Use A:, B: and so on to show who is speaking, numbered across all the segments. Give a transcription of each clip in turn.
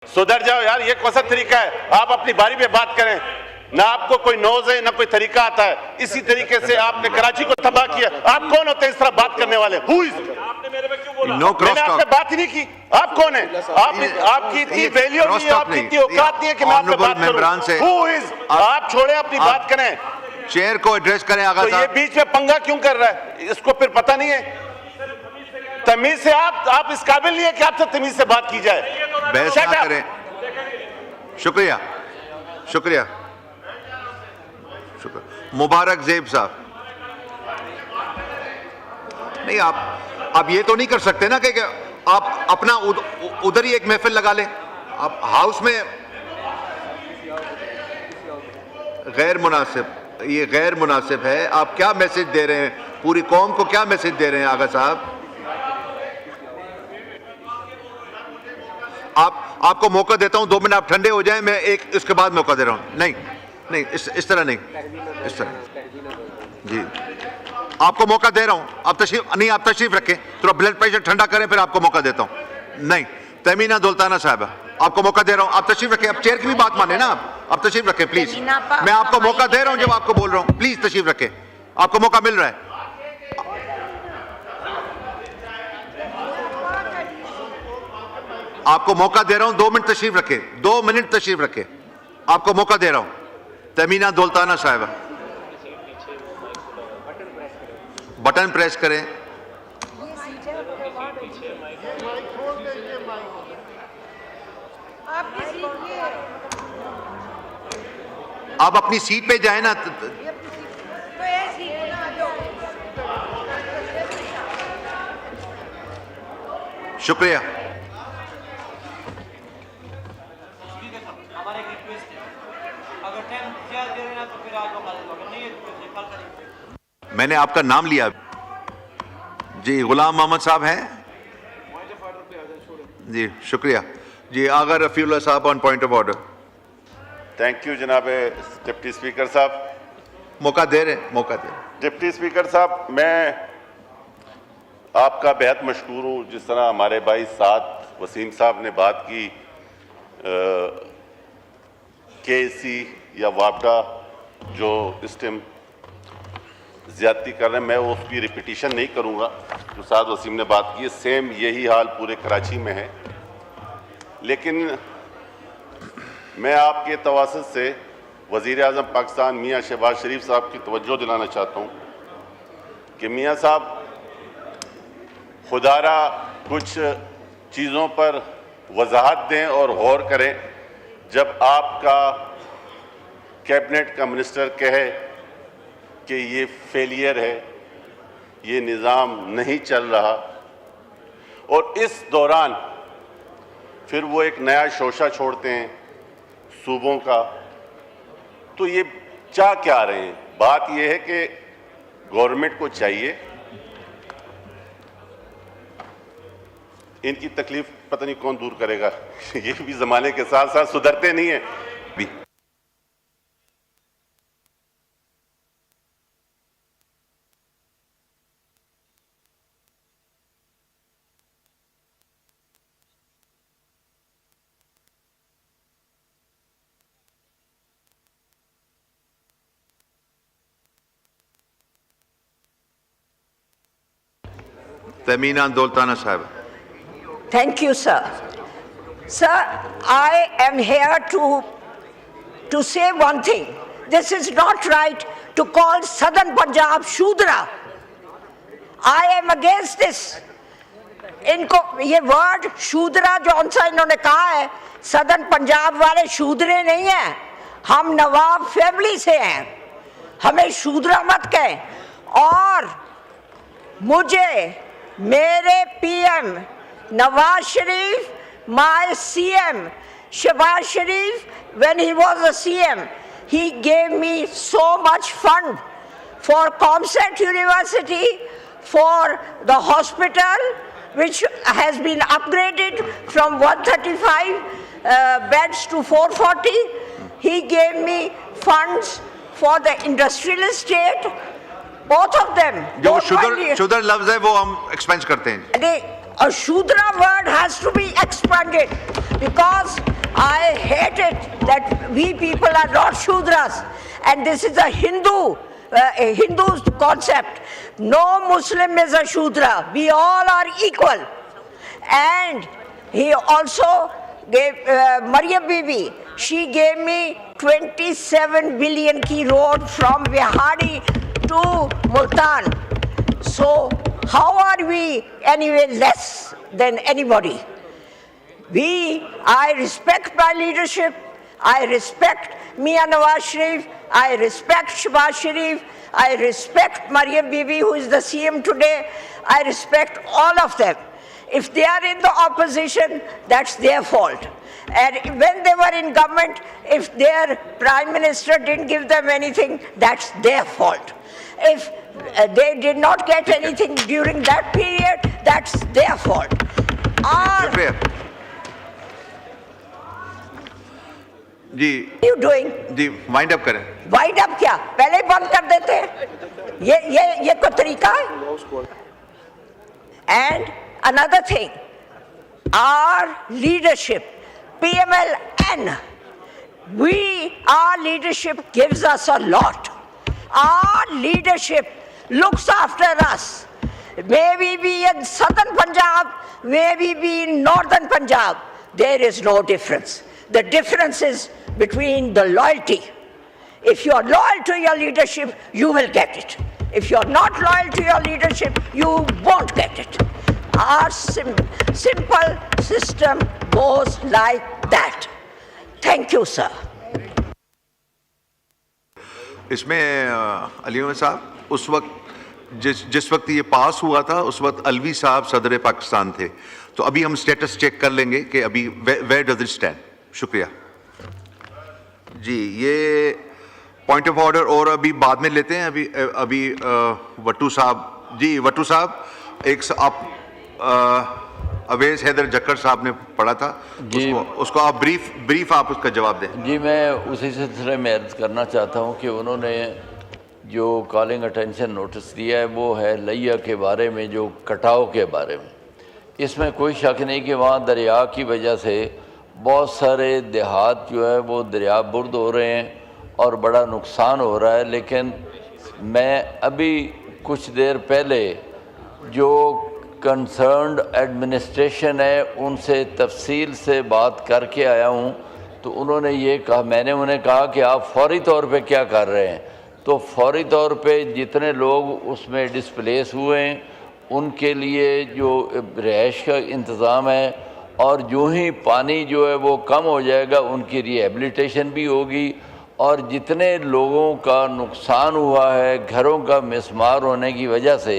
A: सुधर जाओ यार, ये कौन सा तरीका है? आप अपनी बारी में बात करें ना, आपको कोई नोज है ना कोई तरीका आता है। इसी तरीके से आपने कराची को तबाह किया। आप कौन होते हैं इस तरह बात करने वाले? Who is?
B: आपने मेरे पे क्यों बोला?
A: मैंने आपसे बात ही नहीं की। आप कौन है? आपकी इतनी वैल्यू नहीं है, आपकी इतनी औकात नहीं है कि मैं आपसे बात करूं। Who is? आप छोड़े, अपनी बात करें,
C: चेयर को एड्रेस करें। आगा
A: तो ये बीच में पंगा क्यों कर रहा है? इसको फिर पता नहीं है तमीज से। आप इस काबिल नहीं है कि आपसे तमीज से बात की जाए।
C: बहस ना करें। शुक्रिया शुक्रिया शुक्रिया। मुबारक ज़ेब साहब, नहीं आप ये तो नहीं कर सकते ना कि आप अपना उधर ही एक महफिल लगा लें। आप हाउस में गैर मुनासिब, ये गैर मुनासिब है। आप क्या मैसेज दे रहे हैं? पूरी कौम को क्या मैसेज दे रहे हैं आगा साहब? आपको मौका देता हूं, 2 मिनट आप ठंडे हो जाएं, मैं एक इसके बाद मौका दे रहा हूं। नहीं इस तरह नहीं, इस तरह जी आपको मौका दे रहा हूं। आप तशरीफ रखें, थोड़ा ब्लड प्रेशर ठंडा करें, फिर आपको मौका देता हूं। नहीं, तमीना दुल्ताना साहब, आपको मौका दे रहा हूं, आप तशरीफ रखें। आप चेयर की भी बात माने ना, आप तशरीफ रखें प्लीज। मैं आपको मौका दे रहा हूं जब आपको बोल रहा हूं, प्लीज तशरीफ रखें, आपको मौका मिल रहा है। आपको मौका दे रहा हूं, 2 मिनट तशरीफ रखे, 2 मिनट तशरीफ रखे, आपको मौका दे रहा हूं। तमीना दुल्ताना साहिबा, बटन प्रेस करें। आप अपनी सीट पे जाए ना। शुक्रिया। मैंने आपका नाम लिया जी। गुलाम मोहम्मद साहब हैं जी, शुक्रिया जी। आगा रफीउल्लाह साहब on point of order.
A: Thank you जनाब डिप्टी स्पीकर साहब।
C: मौका दे रहे, मौका दे रहे।
A: डिप्टी स्पीकर साहब, मैं आपका बेहद मशकूर हूँ। जिस तरह हमारे भाई साथ वसीम साहब ने बात की केसी या वापडा जो इस टाइम ज्यादती कर रहे हैं, मैं उसकी रिपीटिशन नहीं करूँगा जो साथ वसीम ने बात की है। सेम यही हाल पूरे कराची में है। लेकिन मैं आपके तवासुत से वज़ीर आज़म पाकिस्तान मियाँ शहबाज शरीफ साहब की तवज्जो दिलाना चाहता हूँ कि मियाँ साहब खुदारा कुछ चीज़ों पर वजाहत दें और गौर करें। जब आपका कैबिनेट का मिनिस्टर कहे कि ये फेलियर है, ये निज़ाम नहीं चल रहा, और इस दौरान फिर वो एक नया शोशा छोड़ते हैं सूबों का, तो ये चाह क्या रहे हैं? बात ये है कि गवर्नमेंट को चाहिए, इनकी तकलीफ पता नहीं कौन दूर करेगा। ये भी ज़माने के साथ साथ सुधरते नहीं है भी।
C: तमीना दुल्ताना साहब।
D: Thank you, sir. Sir, I am here to say one thing. This is not right to call Southern Punjab Shudra. I am against this. इनको ये वर्ड शूद्रा जो सा इन्होंने कहा है, सदर्न पंजाब वाले शूद्रे नहीं हैं, हम नवाब फैमिली से हैं, हमें शूद्रा मत कहें। और मुझे मेरे PM Nawaz Sharif, my CM Shehbaz Sharif, when he was a CM, he gave me so much fund for Comsat University, for the hospital which has been upgraded from 135 beds to 440. He gave me funds for the industrial estate, both of them.
C: जो शुदर लफ्ज है वो हम expense करते हैं।
D: A Shudra word has to be expanded because hate it that we people are not Shudras, and this is a Hindu concept. No Muslim is a Shudra. We all are equal. And he also gave Maryam Bibi. She gave me 27 billion ki road from Vihadi to Multan. So how are we anyway less than anybody? I respect my leadership. I respect Mia Nawaz Sharif. I respect Shehbaz Sharif. I respect Maryam Bibi, who is the CM today. I respect all of them. If they are in the opposition, that's their fault. And when they were in government, if their prime minister didn't give them anything, that's their fault. If they did not get anything during that period, that's their fault.
C: जी,
D: What are you doing?
C: जी, wind up करें.
D: Wind up क्या? पहले ही बंद कर देते हैं. ये कोई तरीका है? And another thing, our leadership, PMLN, our leadership gives us a lot. Our leadership looks after us. May we be in southern Punjab, may we be in northern Punjab, there is no difference. The difference is between the loyalty. If you are loyal to your leadership, you will get it. If you are not loyal to your leadership, you won't get it. Our simple system goes like that. Thank you, sir.
C: इसमें अली अहमद साहब, उस वक्त जिस वक्त ये पास हुआ था, उस वक्त अलवी साहब सदर पाकिस्तान थे. तो अभी हम स्टेटस चेक कर लेंगे कि अभी वेयर डज इट स्टैंड. शुक्रिया जी. ये पॉइंट ऑफ ऑर्डर और अभी बाद में लेते हैं. अभी वट्टू साहब जी, वट्टू साहब, एक आप अवैस हैदर जक्कर साहब ने पढ़ा था जी, उसको आप ब्रीफ आप उसका जवाब दें. जी, मैं उसी सिलसिले में अर्ज करना चाहता हूँ कि उन्होंने जो कॉलिंग अटेंशन नोटिस दिया है वो है लिया के बारे में, जो कटाव के बारे में. इसमें कोई शक नहीं कि वहाँ दरिया की वजह से बहुत सारे देहात जो है वो दरिया बुर्द हो रहे हैं और बड़ा नुकसान हो रहा है. लेकिन मैं अभी कुछ देर पहले जो कंसर्न्ड एडमिनिस्ट्रेशन है उनसे तफसील से बात करके आया हूँ. तो उन्होंने ये कहा, मैंने उन्हें कहा कि आप फौरी तौर पे क्या कर रहे हैं. तो फौरी तौर पे जितने लोग उसमें डिस्प्लेस हुए हैं उनके लिए जो रिहाइश का इंतज़ाम है, और जो ही पानी जो है वो कम हो जाएगा उनकी रिहेबिलिटेशन भी होगी, और जितने लोगों का नुकसान हुआ है घरों का मिसमार होने की वजह से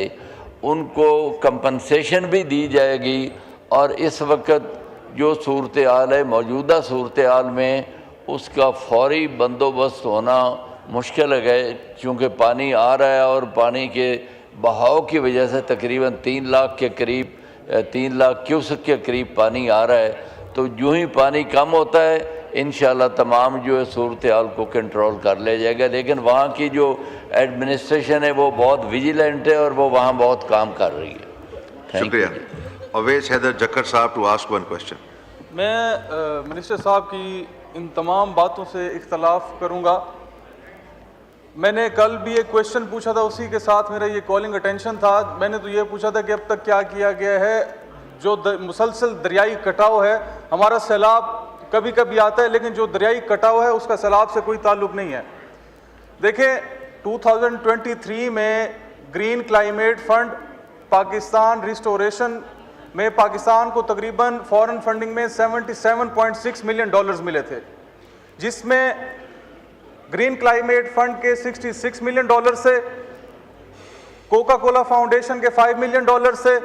C: उनको कंपनसेशन भी दी जाएगी. और इस वक्त जो सूरत हाल है, मौजूदा सूरत हाल में उसका फौरी बंदोबस्त होना मुश्किल है, क्योंकि पानी आ रहा है और पानी के बहाव की वजह से तकरीबन 3 लाख के करीब 3 लाख क्यूसेक के करीब पानी आ रहा है. तो जो ही पानी कम होता है इंशाल्लाह तमाम जो है सूरत हाल को कंट्रोल कर लिया जाएगा. लेकिन वहाँ की जो एडमिनिस्ट्रेशन है वो बहुत विजिलेंट है और वो वहाँ बहुत काम कर रही है. शुक्रिया. अवैस हैदर जक्कर साहब टू आस्क वन क्वेश्चन.
B: मैं मिनिस्टर साहब की इन तमाम बातों से इख्तलाफ करूँगा. मैंने कल भी एक क्वेश्चन पूछा था, उसी के साथ मेरा ये कॉलिंग अटेंशन था. मैंने तो ये पूछा था कि अब तक क्या किया गया है. जो मुसलसल दरियाई कटाव है, हमारा सैलाब कभी कभी आता है लेकिन जो दरियाई कटाव है उसका सैलाब से कोई ताल्लुक़ नहीं है. देखें 2023 में green climate fund Pakistan restoration में पाकिस्तान को तकरीबन फॉरेन फंडिंग में $77.6 मिलियन मिले थे, जिसमें ग्रीन क्लाइमेट फंड के $66 मिलियन से, कोका कोला फाउंडेशन के $5 मिलियन से,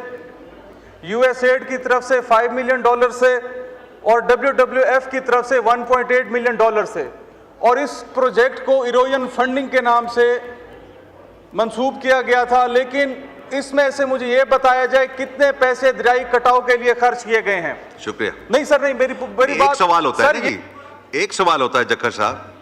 B: यूएसएड की तरफ से $5 मिलियन से और WWF की तरफ से $1.8 मिलियन से. और इस प्रोजेक्ट को इरोजन फंडिंग के नाम से मंसूब किया गया था. लेकिन इसमें से मुझे ये बताया जाए कितने पैसे दरियाई कटाव के लिए खर्च किए गए हैं.
C: शुक्रिया.
B: नहीं सर, नहीं, मेरी बात.
C: सवाल होता है जी, एक सवाल होता है जक्कर साहब